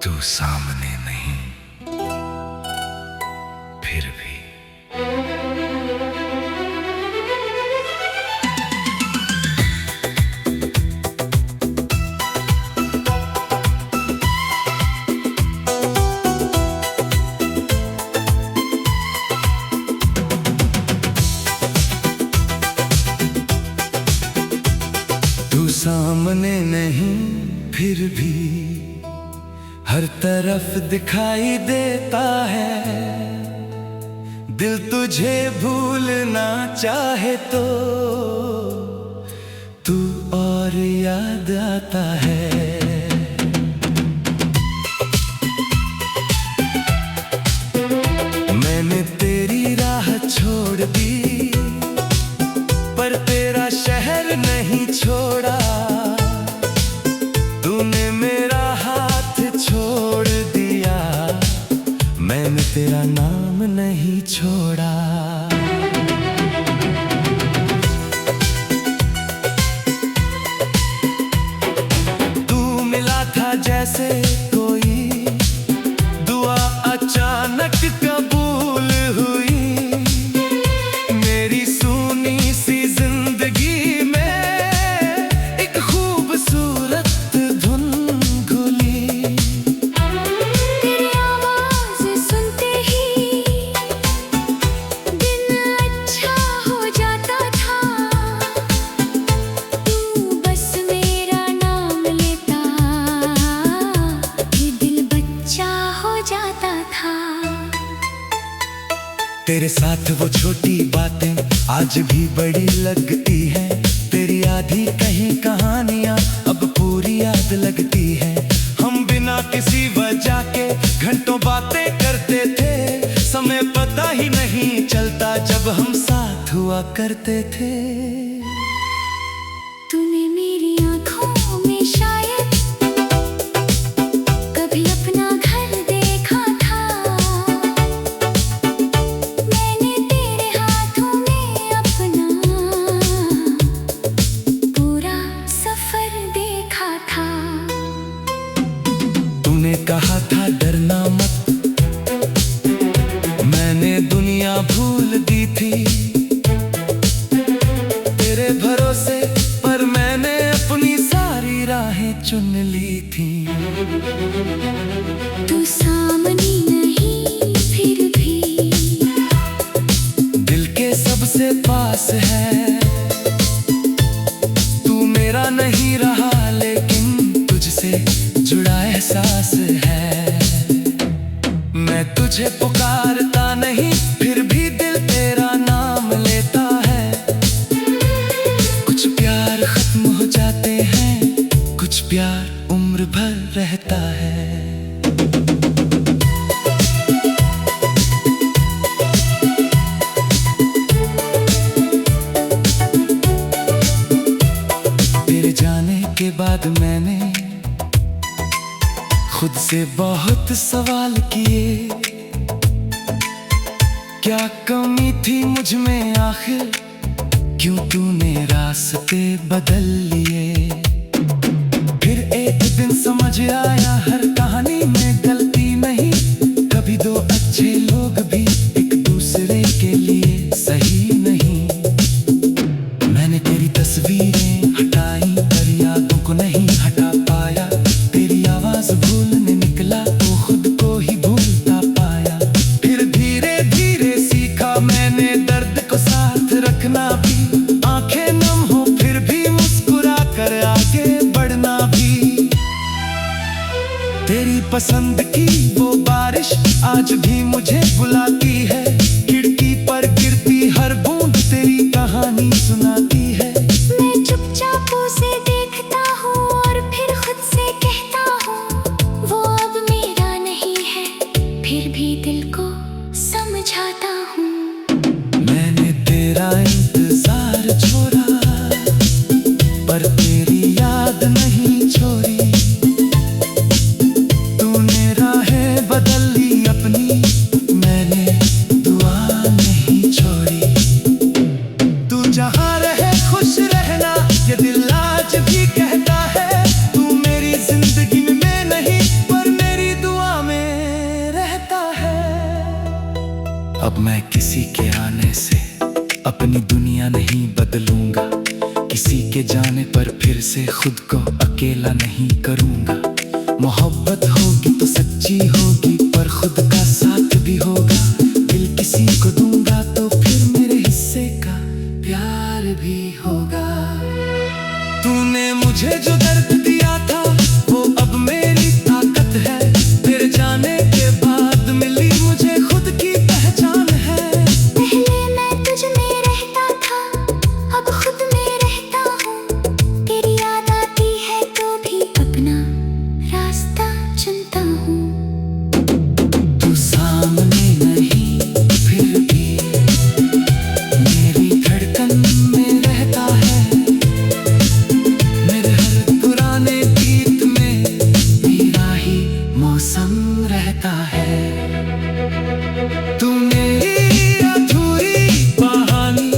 तू सामने नहीं फिर भी। तू सामने नहीं फिर भी हर तरफ दिखाई देता है। दिल तुझे भूलना चाहे तो तू और याद आता है। मैंने तेरी राह छोड़ दी पर तेरा शहर नहीं छोड़ा। तूने मेरा हाथ छोड़ दिया, मैंने तेरा नाम नहीं छोड़ा। तू मिला था जैसे कोई दुआ अचानक कबूल हुई। मेरी सूनी सी जिंदगी में एक खूबसूरत धुन घुली। तेरी आवाज सुनते ही दिन अच्छा हो जाता था। तू बस मेरा नाम लेता, ये दिल बच्चा हो जाता था। तेरे साथ वो छोटी बातें आज भी बड़ी लगती हैं। तेरी आधी कहीं कहानियां अब पूरी याद लगती हैं। हम बिना किसी वजह के घंटों बातें करते थे। समय पता ही नहीं चलता जब हम साथ हुआ करते थे। तूने मेरी आँखों में शायद कभी अपना घर देखा था। मैंने तेरे हाथों में अपना पूरा सफर देखा था। तूने कहा था डरना मत, मैंने दुनिया भूल दी थी। तेरे भरोसे पर मैंने अपनी सारी राहें चुन ली थी। तू सामने नहीं फिर भी दिल के सबसे पास है। तू मेरा नहीं रहा लेकिन तुझसे जुड़ा एहसास है। मैं तुझे पुकारता नहीं फिर भी दिल तेरा नाम लेता है। कुछ प्यार खत्म हो जाते हैं, कुछ प्यार उम्र भर रहता है। तेरे जाने के बाद मैंने खुद से बहुत सवाल किए। क्या कमी थी मुझ में आखिर, क्यों तूने रास्ते बदल लिए। फिर एक दिन समझ आया हर कहानी में गलती नहीं। कभी दो अच्छे लोग भी एक दूसरे के लिए सही नहीं। मैंने तेरी तस्वीरें हटाई पर यादों को नहीं हटा पाया। तेरी आवाज भूलने निकला तो खुद को ही भूलता पाया। फिर धीरे धीरे सीखा मैंने दर्द को साथ रखना भी। आंखें नम हो फिर भी मुस्कुरा कर आगे बढ़ना भी। तेरी पसंद की वो बारिश आज भी मुझे बुलाती है। खिड़की पर गिरती हर बूंद तेरी कहानी सुनाती है। मैं चुपचाप उसे देखता हूँ और फिर खुद से कहता हूँ वो अब मेरा नहीं है। फिर भी दिल को समझाता हूँ। मैंने तेरा इंतजार छोड़ा पर तेरी याद नहीं छोड़ी। तूने राहें बदल ली अपनी, मैंने बदलूंगा। किसी के जाने पर फिर से खुद को अकेला नहीं करूंगा। मोहब्बत होगी तो सच्ची होगी, पर खुद का साथ भी होगा। दिल किसी को दूंगा तो फिर मेरे हिस्से का प्यार भी होगा। तूने मुझे जो दर्द दिया था वो अब मेरी ताकत है। तेरे जाने के बाद मिली मुझे खुद की पहचान है। पहले मैं तुझ में रहता था, अब खुद में रहता हूँ। तेरी याद आती है तो भी अपना रास्ता चुनता हूँ। तू सामने नहीं फिर भी मेरी धड़कन में रहता है। मेरे हर पुराने गीत में मेरा ही मौसम रहता है। तू मेरी अधूरी कहानी,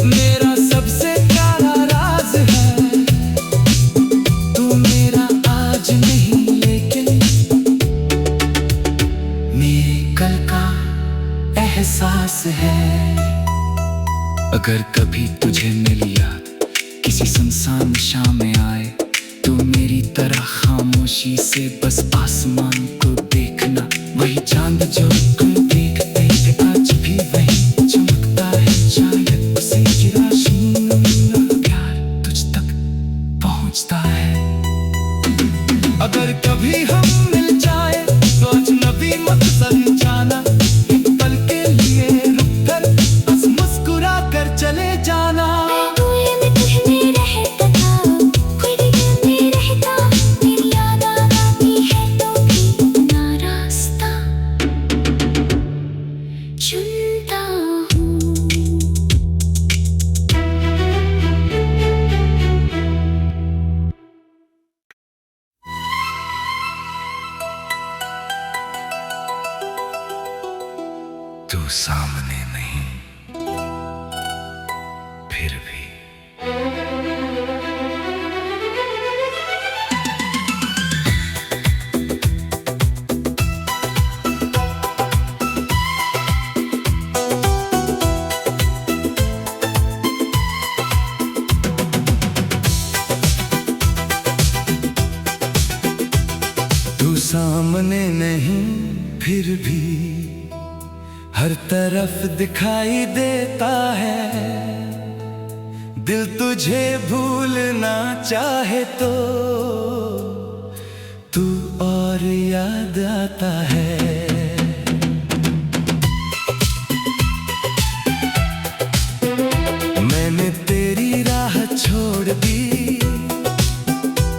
मेरा सबसे प्यारा राज है। तू मेरा आज नहीं लेकिन मेरे कल का एहसास है। अगर कभी तुझे मेरी याद किसी सुनसान शाम में आए, तो मेरी तरह खामोशी से बस आसमान को देखना। वही चांद जो तुम देखते थे आज भी वही चमकता है। शायद उसी की रोशनी में मेरा प्यार तुझ तक पहुंचता है। अगर कभी हम मिल जाए तो अजनबी मत समझाना। एक पल के लिए रुक कर बस मुस्कुरा कर चले जाना। हुए मैं तुझ में रहता था, खुद में रहता। तेरी याद आती है तो भी अपना रास्ता चुनता हूँ। तू सामने नहीं फिर भी तू सामने नहीं फिर भी हर तरफ दिखाई देता है। दिल तुझे भूलना चाहे तो तू और याद आता है। मैंने तेरी राह छोड़ दी,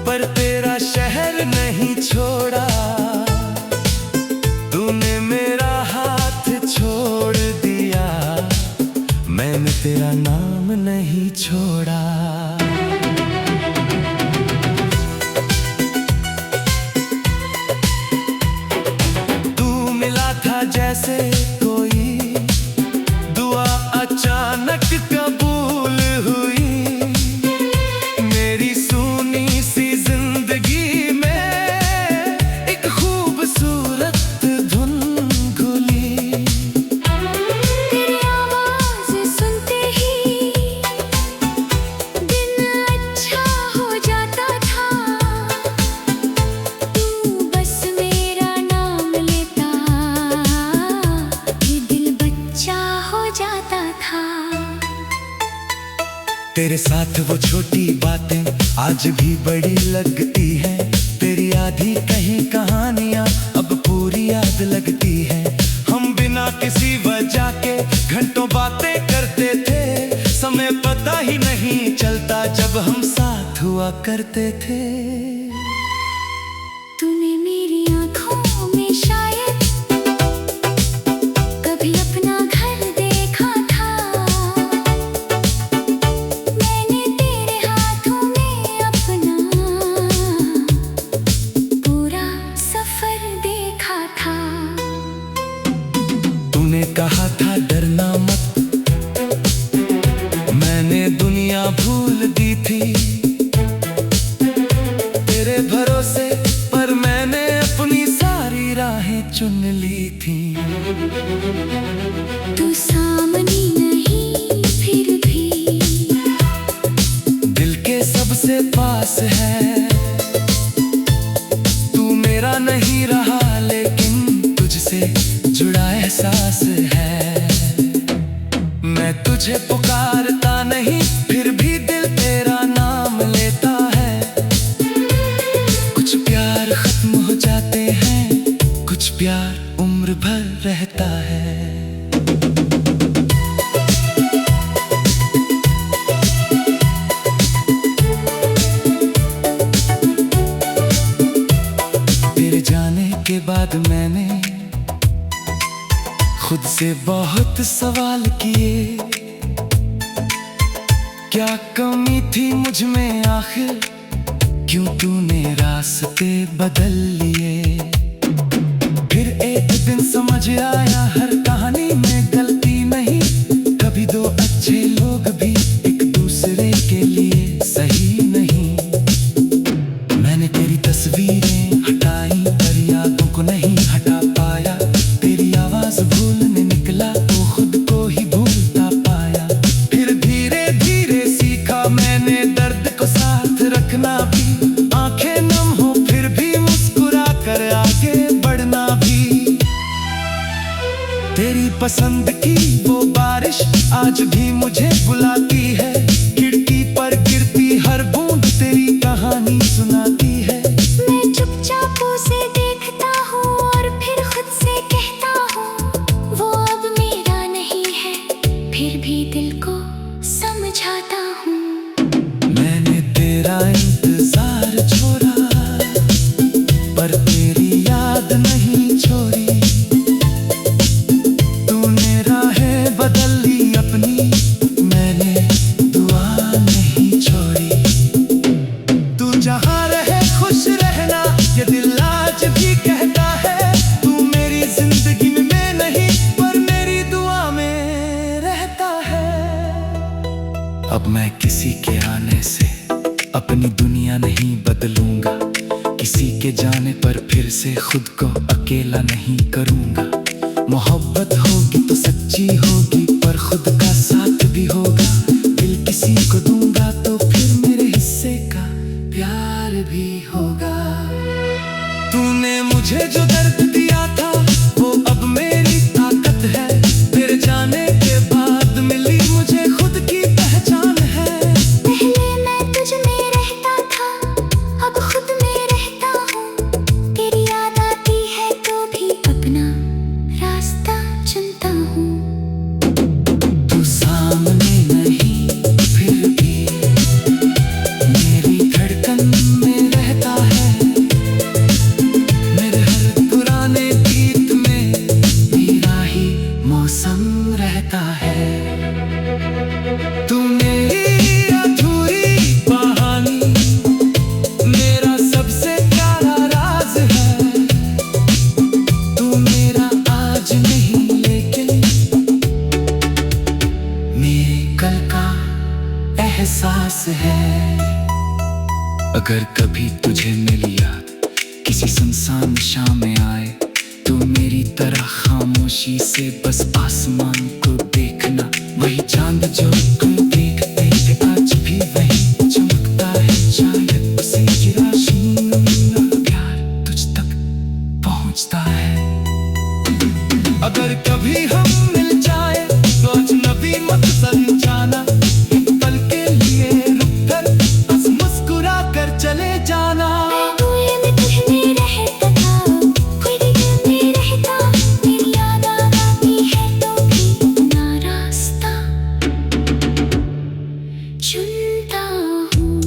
पर तेरा शहर नहीं छोड़ा। तूने मेरा हाथ छोड़ दिया, मैंने तेरा नाम नहीं छोड़ा। तू मिला था जैसे कोई दुआ अचानक कबूल हुई। मेरी सूनी सी जिंदगी में एक खूबसूरत धुन घुली। तेरी आवाज़ सुनते ही दिन अच्छा हो जाता था। तू बस मेरा नाम लेता, ये दिल बच्चा हो जाता था। तेरे साथ वो छोटी बातें आज भी बड़ी लगती हैं। तेरी आधी कहीं कहानियां अब पूरी याद लगती हैं। हम बिना किसी वजह के घंटों बातें करते थे। समय पता ही नहीं चलता जब हम साथ हुआ करते थे। तूने मेरी आँखों में शायद कभी अपना घर देखा था। मैंने तेरे हाथों में अपना पूरा सफर देखा था। तूने कहा था डरना मत, मैंने दुनिया भूल दी थी। तेरे भरोसे पर मैंने अपनी सारी राहें चुन ली थी। तू सामने नहीं फिर भी बाद मैंने खुद से बहुत सवाल किए, क्या कमी थी मुझ में आखिर, क्यों तूने रास्ते बदल लिए। फिर एक दिन समझ आया हर कहानी में गलती नहीं, कभी दो अच्छे लोग भी एक दूसरे के लिए सही नहीं। मैंने तेरी तस्वीरें हटाई पर यादों को नहीं हटा पाया, तेरी आवाज भूलने निकला तो खुद को ही भूलता पाया। फिर धीरे धीरे सीखा मैंने दर्द को साथ रखना भी, आंखें नम हो फिर भी मुस्कुरा कर आगे बढ़ना भी। तेरी पसंद की वो बारिश आज भी मुझे बुलाती है, खिड़की पर गिरती हर बूंद तेरी कहानी सुनाती है। मैं चुपचाप उसे देखता हूँ और फिर खुद से कहता हूँ वो अब मेरा नहीं है, फिर भी दिल को समझाता हूँ। मैंने तेरा इंतजार छोड़ा पर तेरी याद नहीं छोड़ी, तूने राहें बदल ली अपनी, मैंने दुआ नहीं छोड़ी। तू जहाँ रहे खुश रहना ये दिल आज भी कहता है, तू मेरी जिंदगी में मैं नहीं पर मेरी दुआ में रहता है। अब मैं किसी के आने से अपनी दुनिया नहीं बदलूंगा, किसी के जाने पर फिर से खुद को अकेला नहीं करूंगा। मोहब्बत होगी तो सच्ची होगी पर खुद का साथ भी होगा, दिल किसी को दूंगा तो फिर मेरे हिस्से का प्यार भी होगा। तूने मुझे जो दर्द दिया था वो अब मेरी ताकत है, तेरे जाने के बाद मिली मुझे खुद की पहचान है। पहले मैं तुझ में रहता था, अब खुद में रहता हूँ, तेरी याद आती है तो भी अपना रास्ता चुनता हूँ। तू सामने नहीं फिर भी मेरी धड़कन में रहता है, मेरे हर पुराने गीत में मेरा ही मौसम रहता है। तू मेरी अधूरी कहानी, मेरा सबसे प्यारा राज है। तू मेरा आज नहीं लेकिन मेरे कल का एहसास है। अगर कभी तुझे मेरी याद किसी सुनसान शाम में आए, तो मेरी तरह खामोशी से बस आसमान को देखना, वही चांद जो तुम देखते थे आज भी वही चमकता है, शायद उसी की रोशनी में मेरा प्यार तुझ तक पहुंचता है। अगर कभी हम मिल जाए तो अजनबी मत समझाना, एक पल के लिए रुक कर बस मुस्कुरा कर चले जाना। मैं में तुझ में रहता था, खुद में रहता, तेरी याद आती है तो भी अपना रास्ता चुनता हूँ।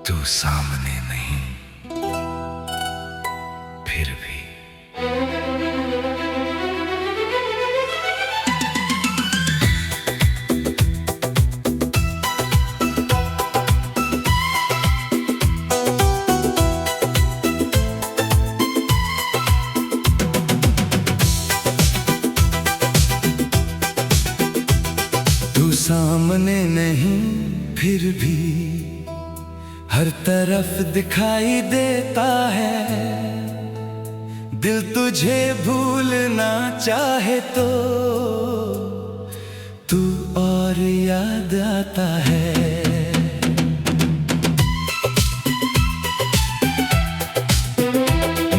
तू सामने नहीं फिर भी तू सामने नहीं फिर भी हर तरफ दिखाई देता है, दिल तुझे भूलना चाहे तो तू और याद आता है।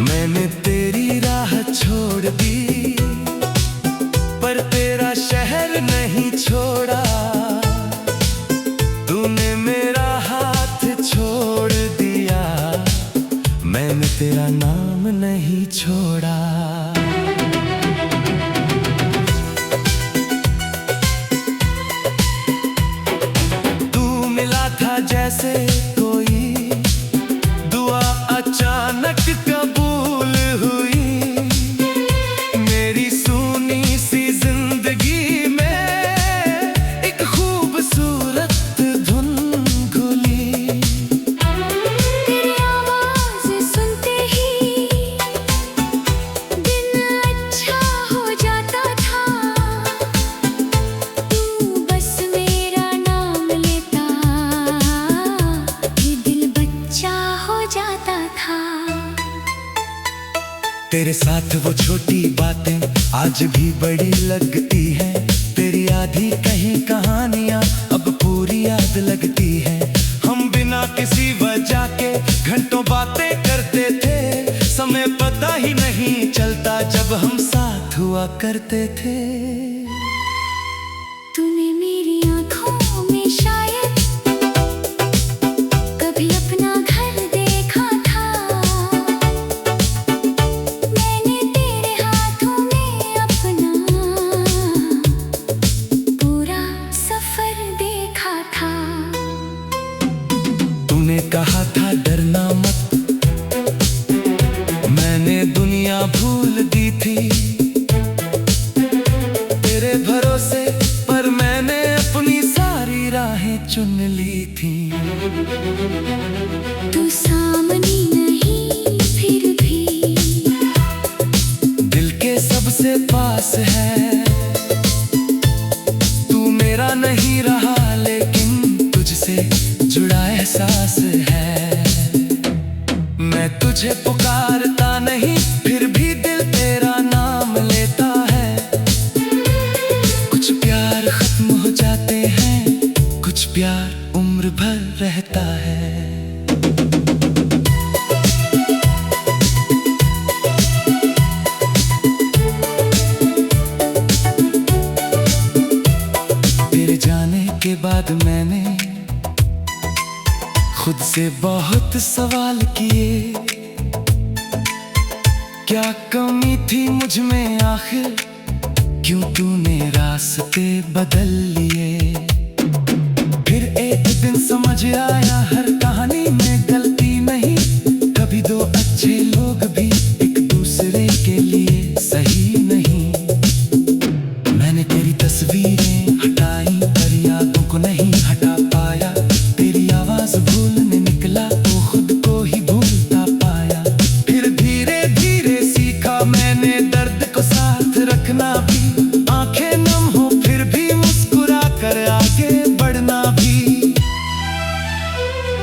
मैंने तेरी राह छोड़ दी पर तेरा शहर नहीं छोड़ा, तूने मेरा हाथ छोड़ दिया, मैंने तेरा नाम नहीं छोड़ा। तेरे साथ वो छोटी बातें आज भी बड़ी लगती हैं। तेरी आधी कहीं कहानियां अब पूरी याद लगती हैं। हम बिना किसी वजह के घंटों बातें करते थे। समय पता ही नहीं चलता जब हम साथ हुआ करते थे। तूने मेरी आँखों में शायद कभी अपना घर देखा था। मैंने तेरे हाथों में अपना पूरा सफर देखा था। तूने कहा था डरना मत, मैंने दुनिया भूल दी थी तेरे भरोसे, पर मैंने अपनी सारी राहें चुन ली थी। तू सामने नहीं फिर भी दिल के सबसे पास है। तू मेरा नहीं रहा लेकिन तुझसे जुड़ा एहसास है। मैं तुझे पुकारता नहीं फिर भी दिल तेरा नाम लेता है। कुछ प्यार खत्म हो जाते हैं, कुछ प्यार उम्र भर रहता है। तेरे जाने के बाद मैंने खुद से बहुत सवाल किए। क्या कमी थी मुझ में आखिर, क्यों तूने रास्ते बदल लिए। फिर एक दिन समझ आया हर कहानी में गलती नहीं। कभी दो अच्छे लोग भी एक दूसरे के लिए सही नहीं। मैंने तेरी तस्वीरें हटाई पर यादों को नहीं हटा पाया। तेरी आवाज भूलने निकला तो खुद को ही भूलता पाया। फिर धीरे धीरे सीखा मैंने दर्द को साथ रखना भी। आंखें नम हो फिर भी मुस्कुरा कर आगे बढ़ना भी।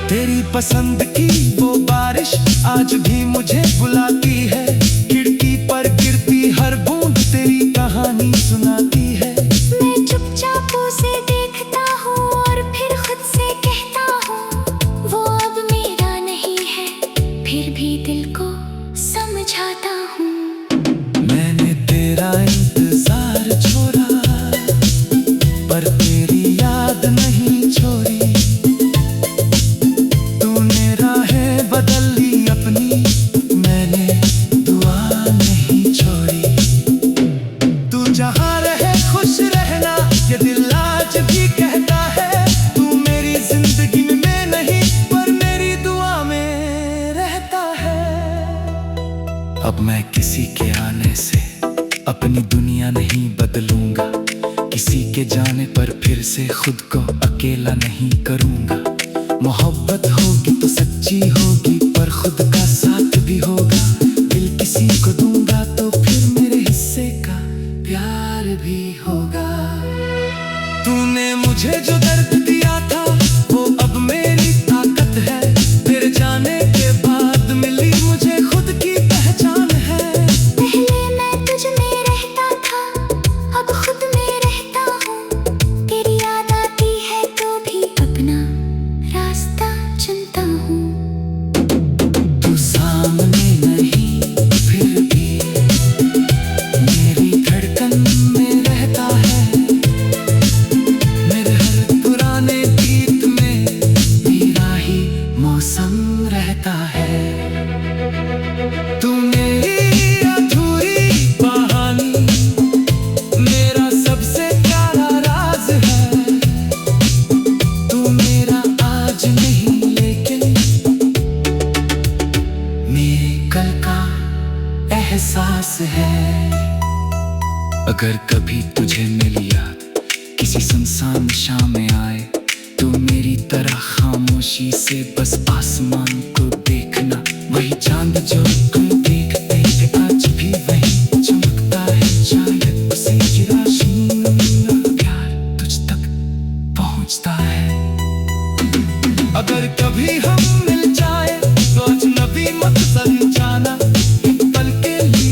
तेरी पसंद की वो बारिश आज भी मुझे बुलाती है। खिड़की पर गिरती हर बूंद तेरी कहानी सुनाती है। मैं चुपचाप उसे देखता हूँ और फिर खुद से कहता हूँ वो अब मेरा नहीं है, फिर भी दिल को समझाता हूँ। मैंने तेरा इंतजार छोड़ा पर तेरी याद नहीं छोड़ी। तूने राहें बदल ली अपनी, मैंने दुआ नहीं छोड़ी। तू जहाँ रहे खुश रहना ये दिल आज भी कहता है। तू मेरी जिंदगी में नहीं पर मेरी दुआ में रहता है। अब मैं किसी के आने से अपनी दुनिया नहीं बदलूंगा। किसी के जाने पर फिर से खुद को अकेला नहीं करूंगा। मोहब्बत होगी तो सच्ची होगी पर खुद का साथ भी होगा। दिल किसी को दूंगा तो फिर मेरे हिस्से का प्यार भी होगा। तूने मुझे जो दर्द दिया था वो अब मेरी ताकत है। तेरे जाने के बाद मिली मुझे खुद की पहचान है। पहले मैं तुझ में रहता था, अब खुद में रहता हूँ। तेरी याद आती है तो भी अपना रास्ता चुनता हूँ। तू सामने नहीं फिर भी मेरी धड़कन में रहता है। मेरे हर पुराने गीत में मेरा ही मौसम रहता है। तू मेरी अधूरी कहानी, मेरा सबसे प्यारा राज है। तू मेरा आज नहीं लेकिन मेरे कल का एहसास है। अगर कभी तुझे मेरी याद किसी सुनसान शाम में आए तो मेरी तरह खामोशी से बस आसमान को देखना। वही चांद जो तुम देखते थे आज भी वही चमकता है। शायद उसी की रोशनी में प्यार तुझ तक पहुंचता है। अगर कभी हम मिल जाए तो अजनबी मत समझाना। एक पल के लिए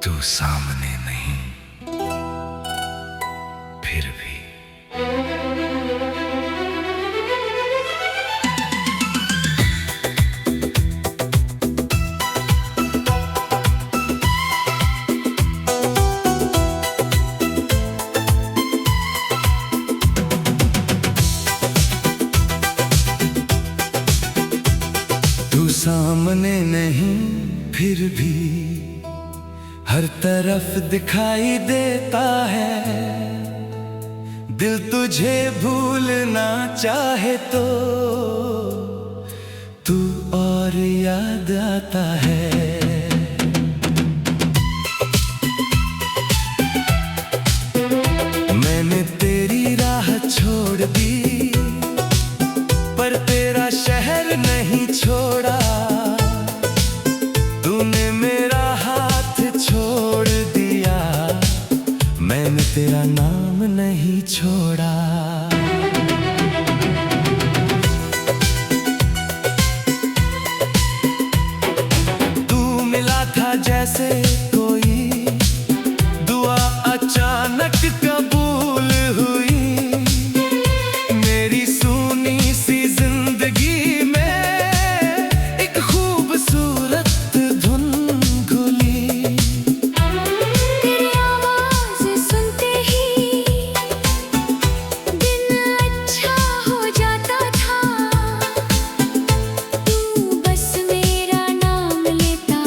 तू सामने नहीं फिर भी। तू सामने नहीं फिर भी हर तरफ दिखाई देता है। दिल तुझे भूलना चाहे तो तू और याद आता है। मैंने तेरी राह छोड़ दी पर तेरा शहर नहीं छोड़ा। तूने मेरा हाथ छोड़ दिया, मैंने तेरा नाम नहीं छोड़ा। तू मिला था जैसे कोई दुआ अचानक कबूल हुई। मेरी सूनी सी जिंदगी में एक खूबसूरत धुन घुली। तेरी आवाज सुनते ही दिन अच्छा हो जाता था। तू बस मेरा नाम लेता,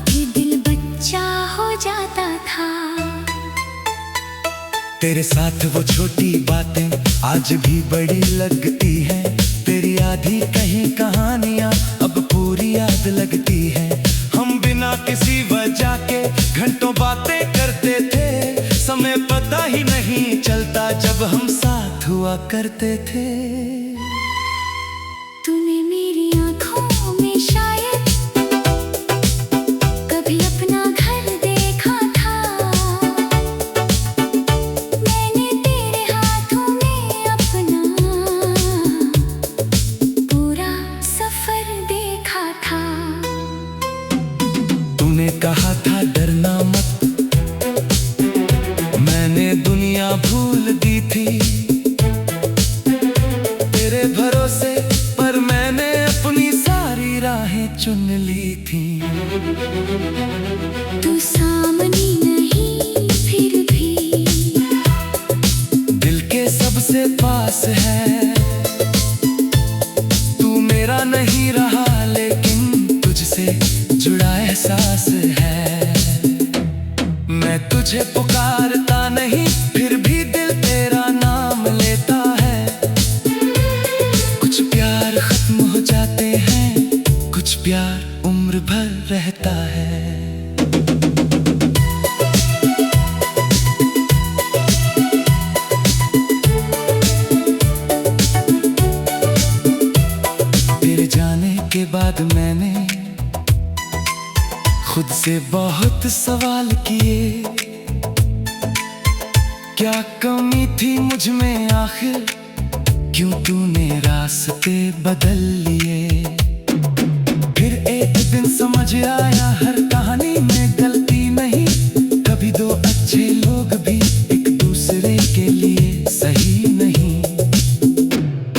ये दिल बच्चा हो जाता था। तेरे साथ वो छोटी बातें आज भी बड़ी लगती हैं। तेरी आधी कहीं कहानियां अब पूरी याद लगती हैं। हम बिना किसी वजह के घंटों बातें करते थे। समय पता ही नहीं चलता जब हम साथ हुआ करते थे। तूने मेरी आँखों में शायद कभी अपना घर देखा था। मैंने तेरे हाथों में अपना पूरा सफर देखा था। तूने कहा था डरना मत, मैंने दुनिया भूल दी थी। तेरे भरोसे पर मैंने अपनी सारी राहें चुन ली थी। तू सामने नहीं फिर भी दिल के सबसे पास है। तू मेरा नहीं रहा लेकिन तुझसे जुड़ा एहसास है। मैं तुझे पुकारता नहीं फिर भी दिल तेरा नाम लेता है। कुछ प्यार खत्म हो जाते हैं, कुछ प्यार उम्र भर रहता है। तेरे जाने के बाद मैंने खुद से बहुत सवाल किए। क्या कमी थी मुझ में आखिर, क्यों तूने रास्ते बदल लिए। फिर एक दिन समझ आया हर कहानी में गलती नहीं। कभी दो अच्छे लोग भी एक दूसरे के लिए सही नहीं।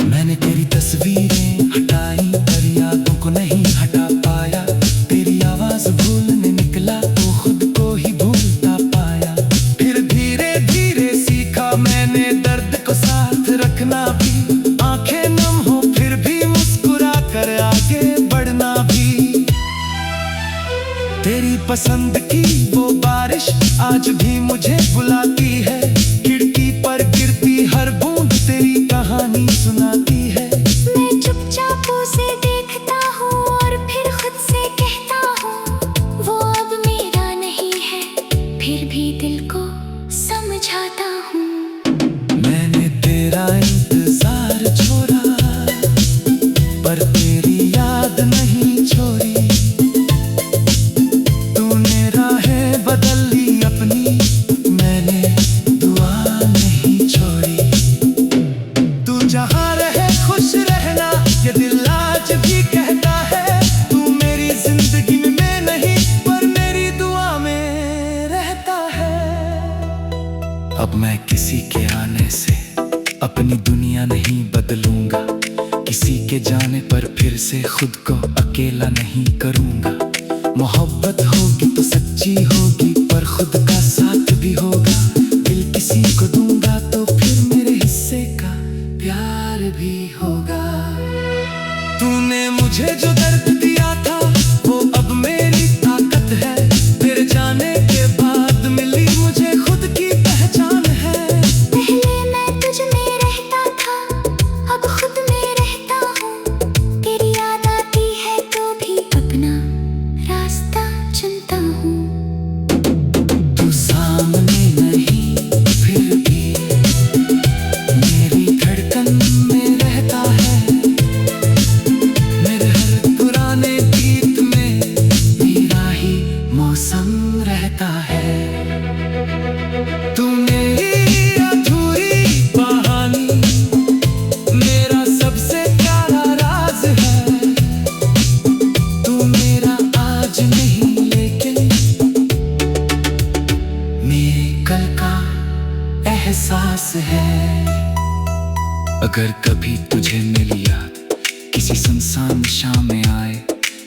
मैंने तेरी तस्वीरें हटाई पर यादों को नहीं हटा पाया। तेरी आवाज भूलने निकला तो खुद को ही भूलता पाया। फिर धीरे धीरे सीखा मैंने दर्द को साथ रखना भी। आंखें नम हो फिर भी मुस्कुरा कर आगे बढ़ना भी। तेरी पसंद की वो बारिश आज भी मुझे बुलाती है। खिड़की पर गिरती हर बूंद तेरी कहानी सुनाती है। मैं चुपचाप उसे देखता हूँ और फिर खुद से कहता हूँ वो अब मेरा नहीं है, फिर भी दिल को समझाता हूँ। मैंने तेरा इंतजार छोड़ा पर तेरी याद नहीं छोड़ी। तूने राहें बदल ली अपनी, मैंने से खुद को अकेला नहीं करूंगा। मोहब्बत होगी तो सच्ची होगी, पर खुद का साथ भी होगा। दिल किसी को दूंगा तो फिर मेरे हिस्से का प्यार भी होगा। तूने मुझे जो दर्द दिया था वो अब मेरी ताकत है। तेरे जाने के बाद मिली मुझे खुद की पहचान है। पहले मैं तुझ में रहता था, अब खुद में रहता हूँ। तेरी याद आती है तो भी अपना रास्ता चुनता हूँ। तू सामने नहीं फिर भी मेरी धड़कन में रहता है। मेरे हर पुराने गीत में मेरा ही मौसम रहता है। तू मेरी अधूरी कहानी, मेरा सबसे प्यारा राज है। तू मेरा आज नहीं लेकिन मेरे कल का एहसास है। अगर कभी तुझे मेरी याद किसी सुनसान शाम में आए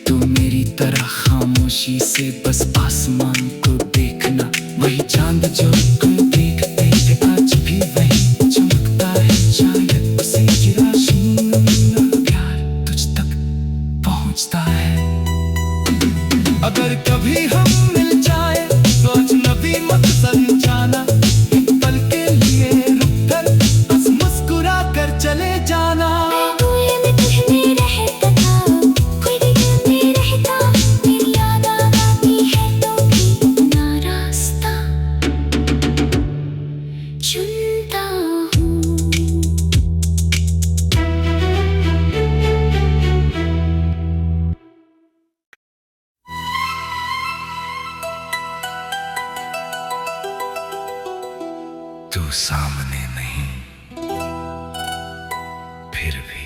तो मेरी तरह खामोशी से बस आसमान को देखना। वही चांद जो तुम देखते थे आज भी वही चमकता है। शायद उसी की रोशनी में प्यार तुझ तक पहुंचता है। अगर कभी हम मिल जाए तो अजनबी मत समझाना। एक पल के लिए रुक कर बस मुस्कुरा कर चले जाना। कोई में तुझ में रहता था, कोई दिल में रहता। तेरी याद आती है तो भी अपना रास्ता चुनता हूँ। तू सामने नहीं फिर भी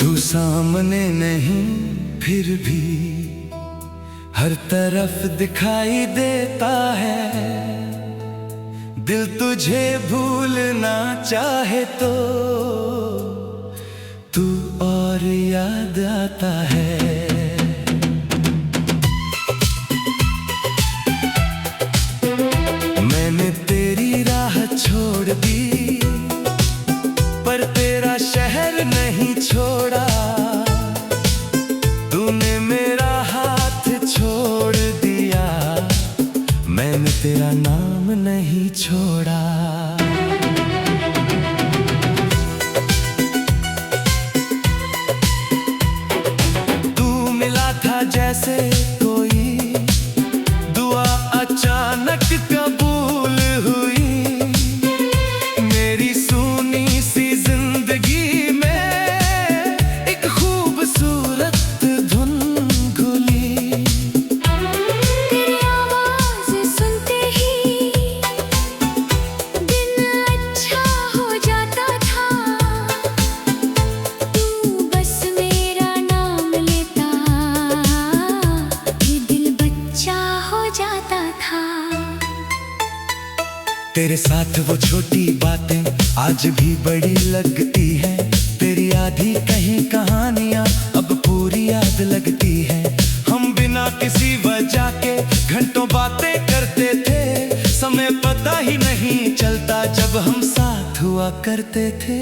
तू सामने नहीं फिर भी हर तरफ दिखाई देता है। दिल तुझे भूलना चाहे तो तू और याद आता है। मैंने तेरी राह छोड़ दी पर तेरा शहर नहीं छोड़ा। तूने मेरा हाथ छोड़ दिया, मैंने तेरा नाम नहीं छोड़ा। तू मिला था जैसे कोई दुआ अचानक कबूल हुई। मेरी सूनी सी जिंदगी में एक खूबसूरत धुन घुली। तेरी आवाज़ सुनते ही दिन अच्छा हो जाता था। तू बस मेरा नाम लेता, ये दिल बच्चा हो जाता था। तेरे साथ वो छोटी बातें आज भी बड़ी लगती हैं। तेरी आधी कहीं कहानियां अब पूरी याद लगती हैं। हम बिना किसी वजह के घंटों बातें करते थे। समय पता ही नहीं चलता जब हम साथ हुआ करते थे।